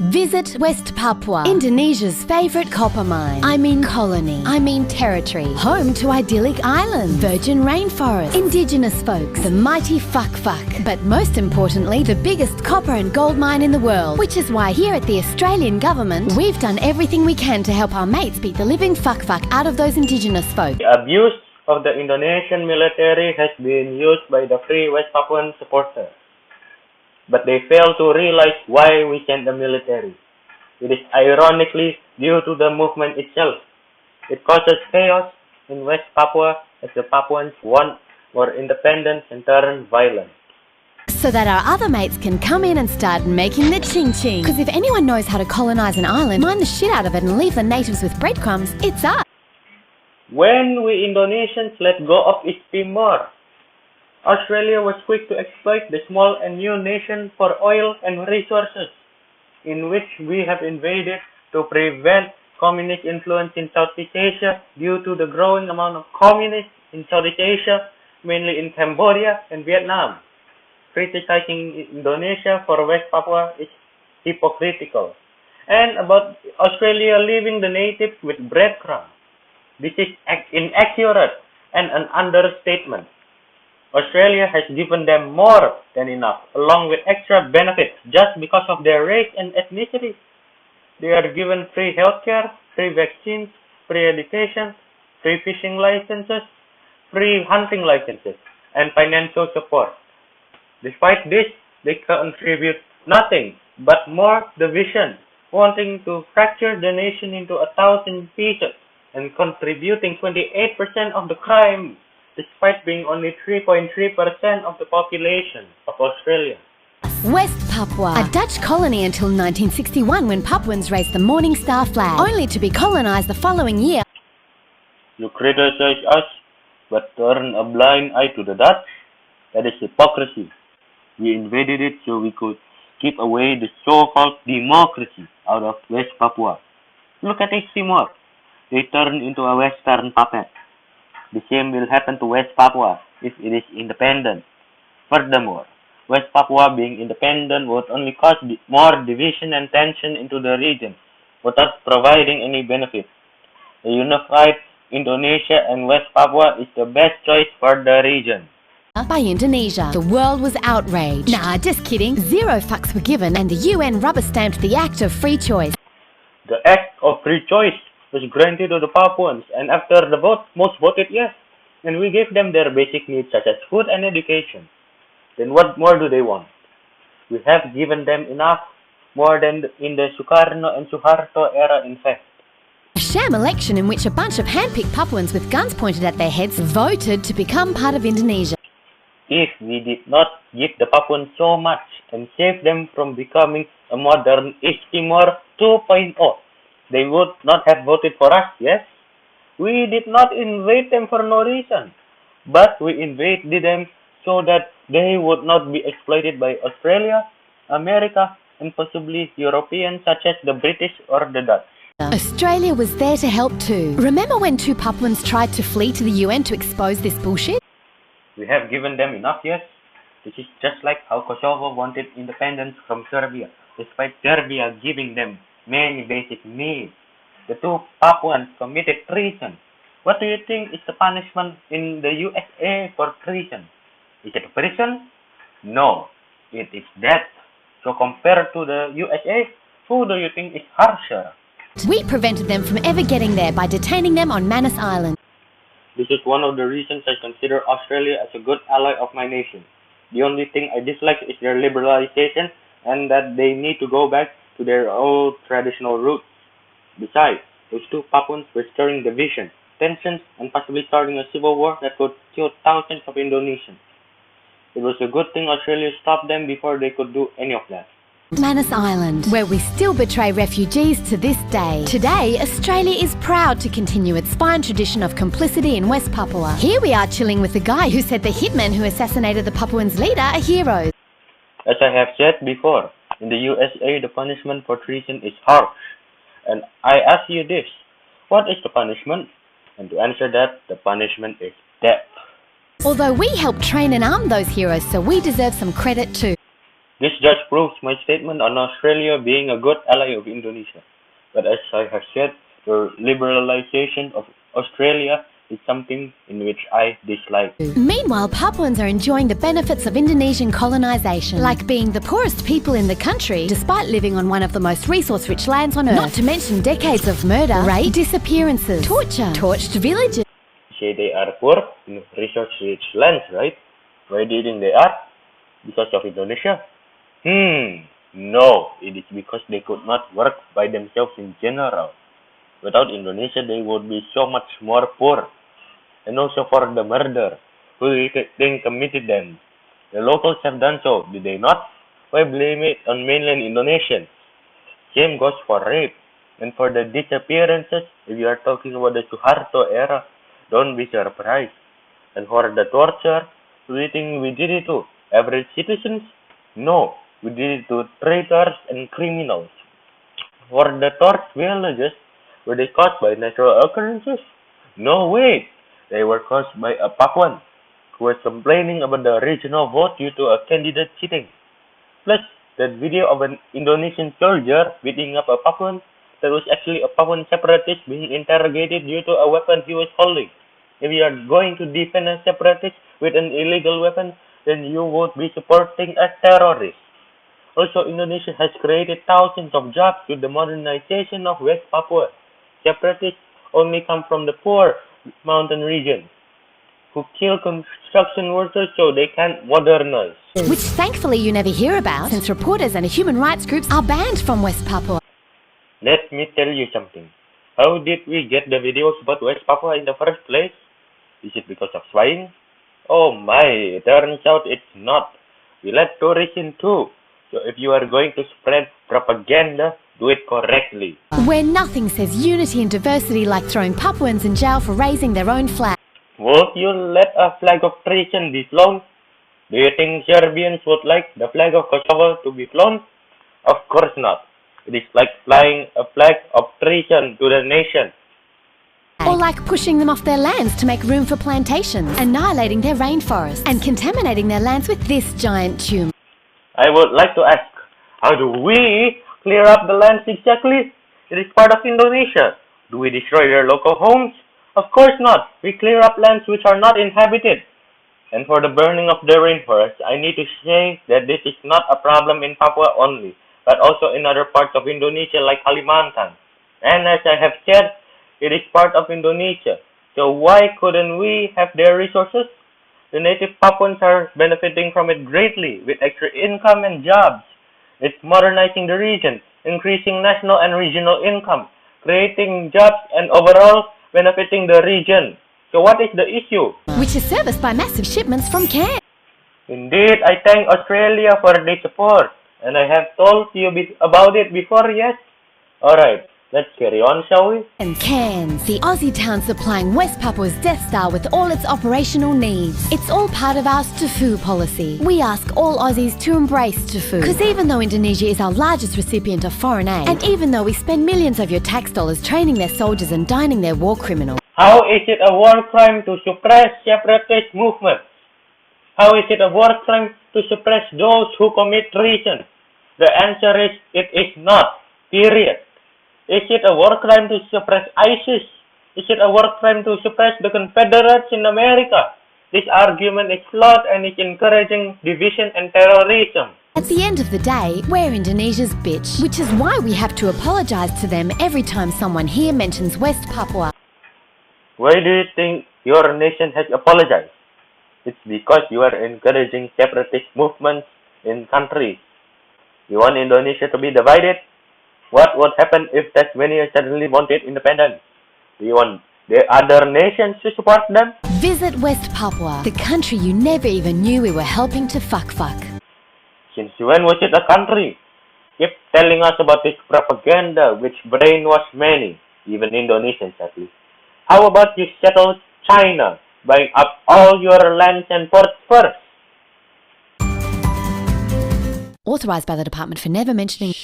Visit West Papua, Indonesia's favourite copper mine. I mean colony. I mean territory. Home to idyllic islands, virgin rainforests, indigenous folks, the mighty Fuck. But most importantly, the biggest copper and gold mine in the world. Which is why here at the Australian government, we've done everything we can to help our mates beat the living fuck out of those indigenous folk. The abuse of the Indonesian military has been used by the Free West Papuan supporters. But they fail to realize why we send the military. It is ironically due to the movement itself. It causes chaos in West Papua as the Papuans want more independence and turn violent. So that our other mates can come in and start making the ching-ching. Because if anyone knows how to colonise an island, mine the shit out of it and leave the natives with breadcrumbs, it's us. When we Indonesians let go of East Timor, Australia was quick to exploit the small and new nation for oil and resources, in which we have invaded to prevent communist influence in Southeast Asia due to the growing amount of communists in Southeast Asia, mainly in Cambodia and Vietnam. Criticizing Indonesia for West Papua is hypocritical. And about Australia leaving the natives with breadcrumbs, this is inaccurate and an understatement. Australia has given them more than enough, along with extra benefits just because of their race and ethnicity. They are given free healthcare, free vaccines, free education, free fishing licenses, free hunting licenses, and financial support. Despite this, they contribute nothing but more division, wanting to fracture the nation into 1,000 pieces and contributing 28% of the crime, despite being only 3.3% of the population of Australia. West Papua, a Dutch colony until 1961 when Papuans raised the Morning Star flag, only to be colonised the following year. You criticize us, but turn a blind eye to the Dutch? That is hypocrisy. We invaded it so we could keep away the so-called democracy out of West Papua. Look at East Timor. They turned into a Western puppet. The same will happen to West Papua if it is independent. Furthermore, West Papua being independent would only cause more division and tension into the region, without providing any benefit. A unified Indonesia and West Papua is the best choice for the region. By Indonesia, the world was outraged. Nah, just kidding. 0 fucks were given and the UN rubber-stamped the act of free choice. The act of free choice was granted to the Papuans, and after the vote, most voted yes, and we gave them their basic needs such as food and education. Then what more do they want? We have given them enough, more than in the Sukarno and Suharto era, in fact. A sham election in which a bunch of hand-picked Papuans with guns pointed at their heads voted to become part of Indonesia. If we did not give the Papuans so much and save them from becoming a modern East Timor 2.0, they would not have voted for us, yes? We did not invade them for no reason, but we invaded them so that they would not be exploited by Australia, America, and possibly Europeans such as the British or the Dutch. Australia was there to help too. Remember when 2 Papuans tried to flee to the UN to expose this bullshit? We have given them enough, yes? This is just like how Kosovo wanted independence from Serbia, despite Serbia giving them many basic needs. The 2 Papuans committed treason. What do you think is the punishment in the USA for treason? Is it prison? No, it is death. So compared to the USA, who do you think is harsher? We prevented them from ever getting there by detaining them on Manus Island. This is one of the reasons I consider Australia as a good ally of my nation. The only thing I dislike is their liberalization and that they need to go back to their old traditional roots. Besides, those 2 Papuans were stirring division, tensions, and possibly starting a civil war that could kill thousands of Indonesians. It was a good thing Australia stopped them before they could do any of that. Manus Island, where we still betray refugees to this day. Today, Australia is proud to continue its fine tradition of complicity in West Papua. Here we are chilling with the guy who said the hitmen who assassinated the Papuans' leader are heroes. As I have said before, in the USA, the punishment for treason is harsh. And I ask you this, what is the punishment? And to answer that, the punishment is death. Although we helped train and arm those heroes, so we deserve some credit too. This just proves my statement on Australia being a good ally of Indonesia. But as I have said, the liberalization of Australia is something in which I dislike. Meanwhile, Papuans are enjoying the benefits of Indonesian colonization, like being the poorest people in the country, despite living on one of the most resource-rich lands on Earth. Not to mention decades of murder, rape, disappearances, torture, torched villages. Say they are poor in resource-rich lands, right? Why do you think they are? Because of Indonesia? No, it is because they could not work by themselves in general. Without Indonesia, they would be so much more poor. And also for the murder, who do you think committed them? The locals have done so, did they not? Why blame it on mainland Indonesians? Same goes for rape. And for the disappearances, if you are talking about the Suharto era, don't be surprised. And for the torture, do you think we did it to average citizens? No, we did it to traitors and criminals. For the torched villages, were they caused by natural occurrences? No, wait. They were caused by a Papuan who was complaining about the regional vote due to a candidate cheating. Plus, that video of an Indonesian soldier beating up a Papuan that was actually a Papuan separatist being interrogated due to a weapon he was holding. If you are going to defend a separatist with an illegal weapon, then you would be supporting a terrorist. Also, Indonesia has created thousands of jobs with the modernization of West Papua. Separatists only come from the poor mountain region, who kill construction workers so they can't modernize. Which thankfully you never hear about, since reporters and human rights groups are banned from West Papua. Let me tell you something. How did we get the videos about West Papua in the first place? Is it because of spying? Oh my, it turns out it's not. We let tourists in too. So if you are going to spread propaganda, do it correctly. Where nothing says unity and diversity like throwing Papuans in jail for raising their own flag. Would you let a flag of treason be flown? Do you think Serbians would like the flag of Kosovo to be flown? Of course not. It is like flying a flag of treason to the nation. Or like pushing them off their lands to make room for plantations, annihilating their rainforests, and contaminating their lands with this giant tumor. I would like to ask, how do we clear up the lands exactly? It is part of Indonesia. Do we destroy their local homes? Of course not. We clear up lands which are not inhabited. And for the burning of the rainforest, I need to say that this is not a problem in Papua only, but also in other parts of Indonesia like Kalimantan. And as I have said, it is part of Indonesia. So why couldn't we have their resources? The native Papuans are benefiting from it greatly with extra income and jobs. It's modernizing the region, increasing national and regional income, creating jobs and overall benefiting the region. So what is the issue? Which is serviced by massive shipments from Cairns. Indeed, I thank Australia for their support. And I have told you about it before, yes? Alright, let's carry on, shall we? And Cairns, the Aussie town supplying West Papua's Death Star with all its operational needs. It's all part of our TUFU policy. We ask all Aussies to embrace TUFU. Because even though Indonesia is our largest recipient of foreign aid, and even though we spend millions of your tax dollars training their soldiers and dining their war criminals, how is it a war crime to suppress separatist movements? How is it a war crime to suppress those who commit treason? The answer is, it is not. Period. Is it a war crime to suppress ISIS? Is it a war crime to suppress the Confederates in America? This argument is flawed and is encouraging division and terrorism. At the end of the day, we're Indonesia's bitch, which is why we have to apologize to them every time someone here mentions West Papua. Why do you think your nation has apologized? It's because you are encouraging separatist movements in countries. You want Indonesia to be divided? What would happen if Tasmania suddenly wanted independence? Do you want the other nations to support them? Visit West Papua, the country you never even knew we were helping to fuck. Since when was it a country? Keep telling us about this propaganda which brainwashed many, even Indonesians at least. How about you settle China, buying up all your lands and ports first? Authorized by the Department for never mentioning...